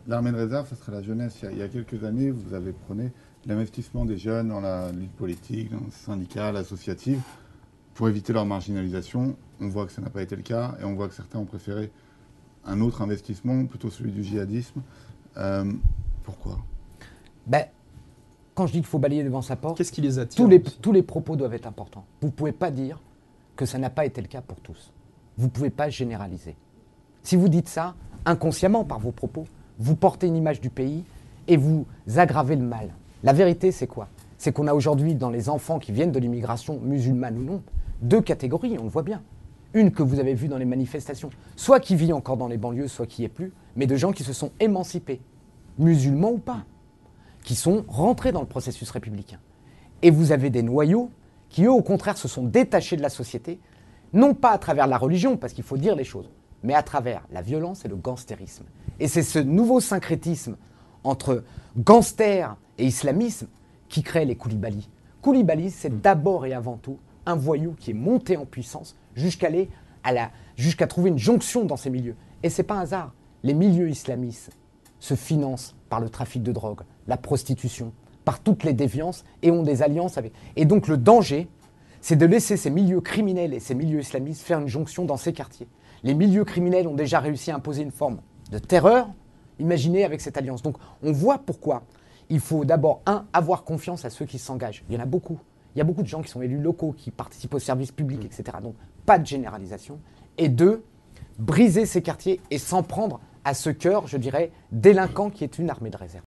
L'armée de réserve, ça serait la jeunesse. Il y a quelques années, vous avez prôné l'investissement des jeunes dans la lutte politique, dans le syndical, associative, pour éviter leur marginalisation. On voit que ça n'a pas été le cas et on voit que certains ont préféré un autre investissement, plutôt celui du djihadisme. Pourquoi? Ben, quand je dis qu'il faut balayer devant sa porte, Qu'est-ce qui les attire tous les propos doivent être importants. Vous ne pouvez pas dire que ça n'a pas été le cas pour tous. Vous ne pouvez pas généraliser. Si vous dites ça, inconsciemment par vos propos, vous portez une image du pays et vous aggravez le mal. La vérité, c'est quoi? C'est qu'on a aujourd'hui, dans les enfants qui viennent de l'immigration, musulmane ou non, deux catégories, on le voit bien. Une que vous avez vue dans les manifestations, soit qui vit encore dans les banlieues, soit qui n'y est plus, mais de gens qui se sont émancipés, musulmans ou pas, qui sont rentrés dans le processus républicain. Et vous avez des noyaux qui, eux, au contraire, se sont détachés de la société, non pas à travers la religion, parce qu'il faut dire les choses, mais à travers la violence et le gangstérisme. Et c'est ce nouveau syncrétisme entre gangster et islamisme qui crée les Koulibaly. Koulibaly, c'est d'abord et avant tout un voyou qui est monté en puissance jusqu'à trouver une jonction dans ces milieux. Et c'est pas un hasard. Les milieux islamistes se financent par le trafic de drogue, la prostitution, par toutes les déviances et ont des alliances avec... Et donc le danger, c'est de laisser ces milieux criminels et ces milieux islamistes faire une jonction dans ces quartiers. Les milieux criminels ont déjà réussi à imposer une forme de terreur, imaginez avec cette alliance. Donc on voit pourquoi il faut d'abord, avoir confiance à ceux qui s'engagent. Il y en a beaucoup. Il y a beaucoup de gens qui sont élus locaux, qui participent au service public, etc. Donc pas de généralisation. Et deux, briser ces quartiers et s'en prendre à ce cœur, je dirais, délinquant qui est une armée de réserve.